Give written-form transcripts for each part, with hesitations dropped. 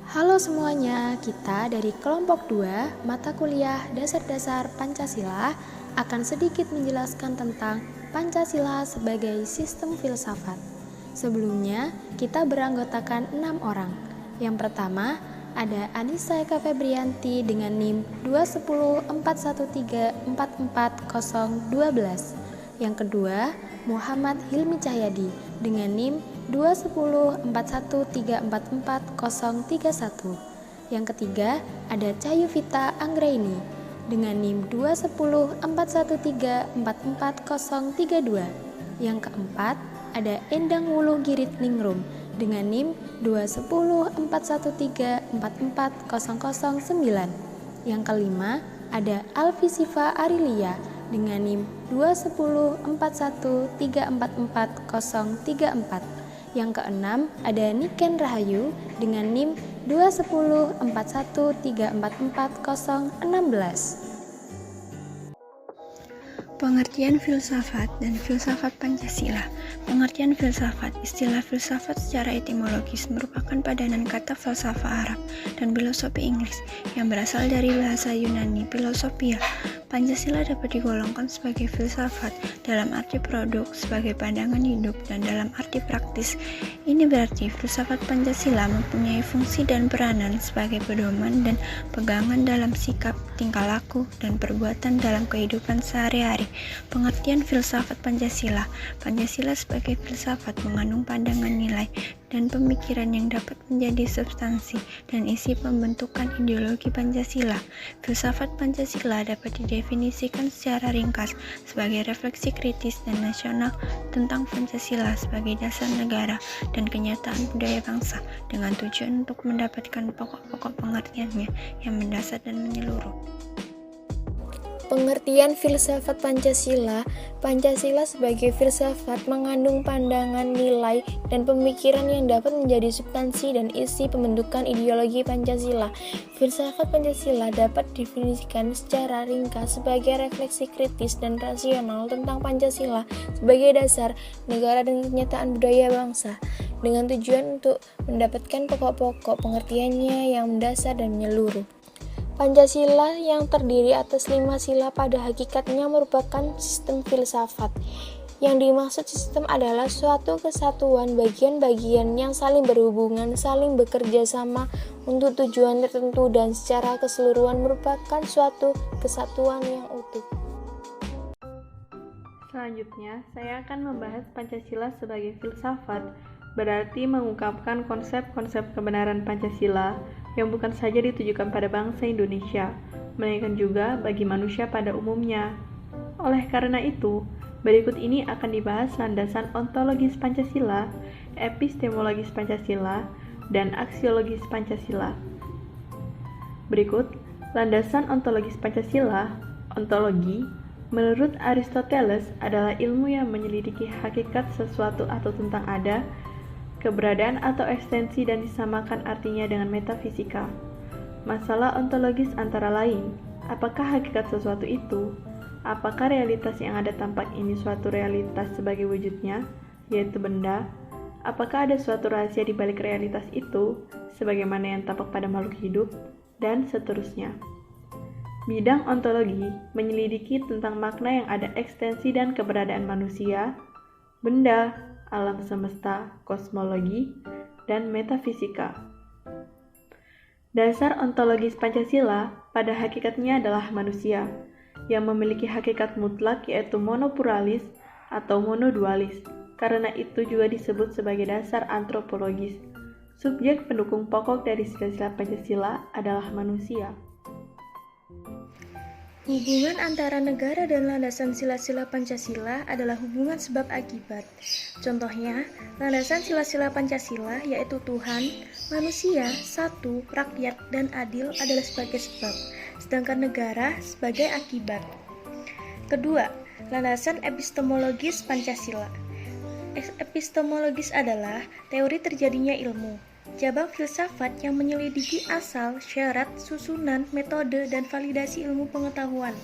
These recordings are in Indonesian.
Halo semuanya, kita dari kelompok 2 mata kuliah Dasar-Dasar Pancasila akan sedikit menjelaskan tentang Pancasila sebagai sistem filsafat. Sebelumnya, kita beranggotakan 6 orang. Yang pertama, ada Anissa Eka Febrianti dengan NIM 21041344012. Yang kedua, Muhammad Hilmi Cahyadi dengan NIM 21041344031. Yang ketiga, ada Cayu Vita Anggraini dengan NIM 21041344032. Yang keempat, ada Endang Wulu Girit Ningrum dengan NIM 21041344009. Yang kelima, ada Alfi Siva Arilia dengan NIM 21041344034. Yang keenam, ada Niken Rahayu dengan NIM 21041344016. Pengertian filsafat dan filsafat Pancasila. Pengertian filsafat. Istilah filsafat secara etimologis merupakan padanan kata falsafah Arab dan filosofi Inggris yang berasal dari bahasa Yunani philosophia. Pancasila dapat digolongkan sebagai filsafat dalam arti produk, sebagai pandangan hidup, dan dalam arti praktis. Ini berarti filsafat Pancasila mempunyai fungsi dan peranan sebagai pedoman dan pegangan dalam sikap, tingkah laku, dan perbuatan dalam kehidupan sehari-hari. Pengertian filsafat Pancasila. Pancasila sebagai filsafat mengandung pandangan nilai dan pemikiran yang dapat menjadi substansi dan isi pembentukan ideologi Pancasila. Filsafat Pancasila dapat didefinisikan secara ringkas sebagai refleksi kritis dan nasional tentang Pancasila sebagai dasar negara dan kenyataan budaya bangsa dengan tujuan untuk mendapatkan pokok-pokok pengertiannya yang mendasar dan menyeluruh. Pengertian filsafat Pancasila. Pancasila sebagai filsafat mengandung pandangan, nilai, dan pemikiran yang dapat menjadi substansi dan isi pembentukan ideologi Pancasila. Filsafat Pancasila dapat didefinisikan secara ringkas sebagai refleksi kritis dan rasional tentang Pancasila sebagai dasar negara dan kenyataan budaya bangsa, dengan tujuan untuk mendapatkan pokok-pokok pengertiannya yang mendasar dan menyeluruh. Pancasila yang terdiri atas 5 sila pada hakikatnya merupakan sistem filsafat. Yang dimaksud sistem adalah suatu kesatuan bagian-bagian yang saling berhubungan, saling bekerja sama untuk tujuan tertentu dan secara keseluruhan merupakan suatu kesatuan yang utuh. Selanjutnya, saya akan membahas Pancasila sebagai filsafat, berarti mengungkapkan konsep-konsep kebenaran Pancasila yang bukan saja ditujukan pada bangsa Indonesia, melainkan juga bagi manusia pada umumnya. Oleh karena itu, berikut ini akan dibahas landasan ontologis Pancasila, epistemologis Pancasila, dan aksiologis Pancasila. Berikut, landasan ontologis Pancasila. Ontologi, menurut Aristoteles, adalah ilmu yang menyelidiki hakikat sesuatu atau tentang ada, keberadaan atau ekstensi dan disamakan artinya dengan metafisika. Masalah ontologis antara lain, apakah hakikat sesuatu itu? Apakah realitas yang ada tampak ini suatu realitas sebagai wujudnya, yaitu benda? Apakah ada suatu rahasia di balik realitas itu, sebagaimana yang tampak pada makhluk hidup? Dan seterusnya. Bidang ontologi menyelidiki tentang makna yang ada ekstensi dan keberadaan manusia, benda, alam semesta, kosmologi, dan metafisika. Dasar ontologis Pancasila pada hakikatnya adalah manusia, yang memiliki hakikat mutlak yaitu monopluralis atau monodualis. Karena itu juga disebut sebagai dasar antropologis. Subjek pendukung pokok dari sila-sila Pancasila adalah manusia. Hubungan antara negara dan landasan sila-sila Pancasila adalah hubungan sebab akibat. Contohnya, landasan sila-sila Pancasila yaitu Tuhan, manusia, satu, rakyat, dan adil adalah sebagai sebab, sedangkan negara sebagai akibat. Kedua, landasan epistemologis Pancasila. Epistemologis adalah teori terjadinya ilmu. Cabang filsafat yang menyelidiki asal, syarat, susunan, metode, dan validasi ilmu pengetahuan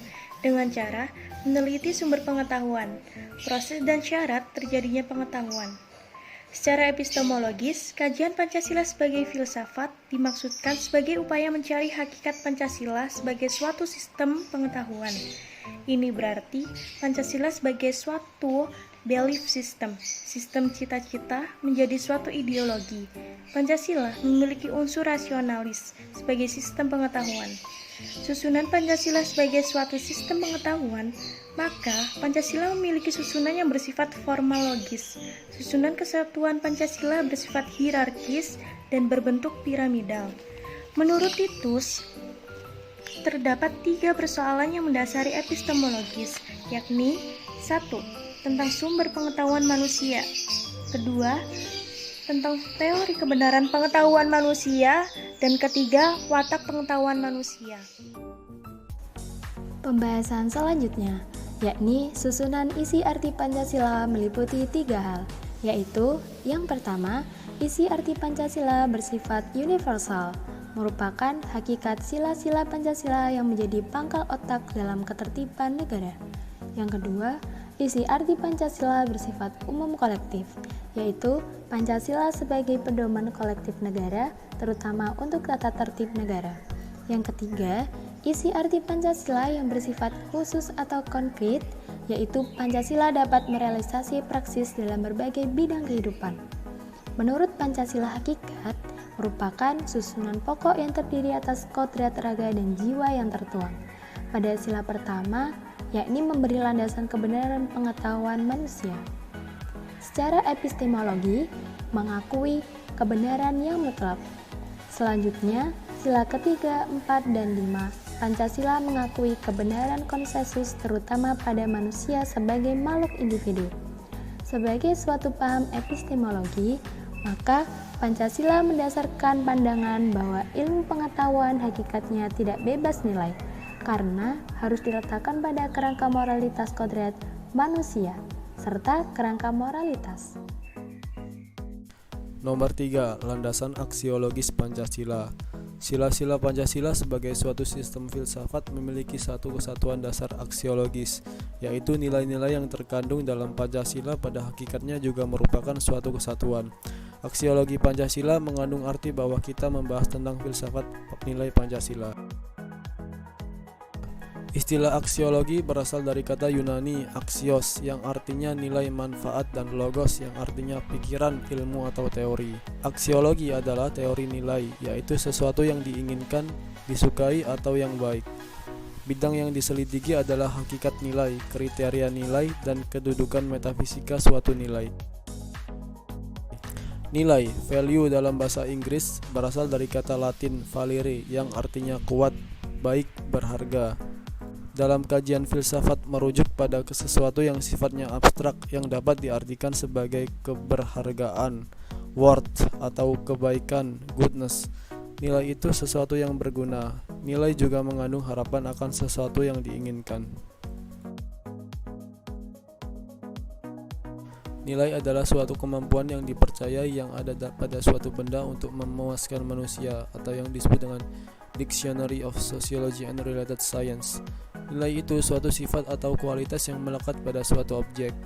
dengan cara meneliti sumber pengetahuan, proses dan syarat terjadinya pengetahuan. Secara epistemologis, kajian Pancasila sebagai filsafat dimaksudkan sebagai upaya mencari hakikat Pancasila sebagai suatu sistem pengetahuan. Ini berarti Pancasila sebagai suatu belief system, sistem cita-cita menjadi suatu ideologi. Pancasila memiliki unsur rasionalis sebagai sistem pengetahuan. Susunan Pancasila sebagai suatu sistem pengetahuan, maka Pancasila memiliki susunan yang bersifat formalogis. Susunan kesatuan Pancasila bersifat hierarkis dan berbentuk piramidal. Menurut Titus, terdapat 3 persoalan yang mendasari epistemologis, yakni 1. Tentang sumber pengetahuan manusia. 2. Tentang teori kebenaran pengetahuan manusia. Dan 3. Watak pengetahuan manusia. Pembahasan selanjutnya, yakni susunan isi arti Pancasila meliputi 3 hal, yaitu yang pertama, isi arti Pancasila bersifat universal, merupakan hakikat sila-sila Pancasila yang menjadi pangkal otak dalam ketertiban negara. Yang kedua, isi arti Pancasila bersifat umum kolektif, yaitu Pancasila sebagai pedoman kolektif negara, terutama untuk tata tertib negara. Yang ketiga, isi arti Pancasila yang bersifat khusus atau konkret, yaitu Pancasila dapat merealisasi praksis dalam berbagai bidang kehidupan. Menurut Pancasila hakikat, merupakan susunan pokok yang terdiri atas kodrat raga dan jiwa yang tertuang. Pada sila pertama, yakni memberi landasan kebenaran pengetahuan manusia. Secara epistemologi, mengakui kebenaran yang mutlak. Selanjutnya, sila ketiga, 4, dan 5, Pancasila mengakui kebenaran konsensus terutama pada manusia sebagai makhluk individu. Sebagai suatu paham epistemologi, maka Pancasila mendasarkan pandangan bahwa ilmu pengetahuan hakikatnya tidak bebas nilai, karena harus diletakkan pada kerangka moralitas kodrat manusia, serta kerangka moralitas. Nomor 3. Landasan aksiologis Pancasila. Sila-sila Pancasila sebagai suatu sistem filsafat memiliki satu kesatuan dasar aksiologis, yaitu nilai-nilai yang terkandung dalam Pancasila pada hakikatnya juga merupakan suatu kesatuan. Aksiologi Pancasila mengandung arti bahwa kita membahas tentang filsafat nilai Pancasila. Istilah aksiologi berasal dari kata Yunani aksios yang artinya nilai manfaat dan logos yang artinya pikiran, ilmu atau teori. Aksiologi adalah teori nilai, yaitu sesuatu yang diinginkan, disukai atau yang baik. Bidang yang diselidiki adalah hakikat nilai, kriteria nilai, dan kedudukan metafisika suatu nilai. Nilai, value dalam bahasa Inggris berasal dari kata Latin valere yang artinya kuat, baik, berharga. Dalam kajian filsafat merujuk pada sesuatu yang sifatnya abstrak yang dapat diartikan sebagai keberhargaan, worth atau kebaikan, goodness. Nilai itu sesuatu yang berguna. Nilai juga mengandung harapan akan sesuatu yang diinginkan. Nilai adalah suatu kemampuan yang dipercayai yang ada pada suatu benda untuk memuaskan manusia, atau yang disebut dengan Dictionary of Sociology and Related Science. Nilai itu suatu sifat atau kualitas yang melekat pada suatu objek.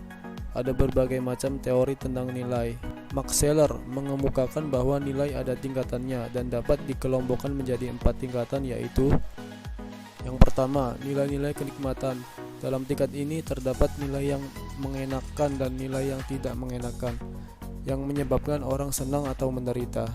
Ada berbagai macam teori tentang nilai. Max Scheler mengemukakan bahwa nilai ada tingkatannya dan dapat dikelompokkan menjadi 4 tingkatan, yaitu yang pertama, nilai-nilai kenikmatan. Dalam tingkat ini terdapat nilai yang mengenakan dan nilai yang tidak mengenakan, yang menyebabkan orang senang atau menderita.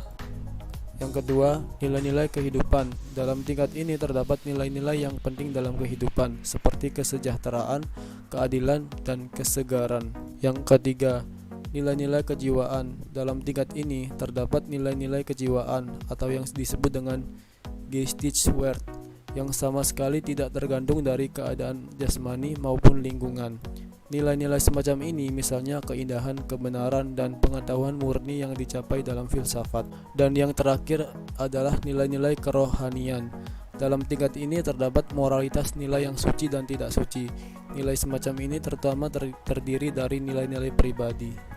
Yang kedua, nilai-nilai kehidupan. Dalam tingkat ini terdapat nilai-nilai yang penting dalam kehidupan, seperti kesejahteraan, keadilan, dan kesegaran. Yang ketiga, nilai-nilai kejiwaan. Dalam tingkat ini terdapat nilai-nilai kejiwaan atau yang disebut dengan geistige Wert, yang sama sekali tidak tergantung dari keadaan jasmani maupun lingkungan. Nilai-nilai semacam ini misalnya keindahan, kebenaran, dan pengetahuan murni yang dicapai dalam filsafat. Dan yang terakhir adalah nilai-nilai kerohanian. Dalam tingkat ini terdapat moralitas nilai yang suci dan tidak suci. Nilai semacam ini terutama terdiri dari nilai-nilai pribadi.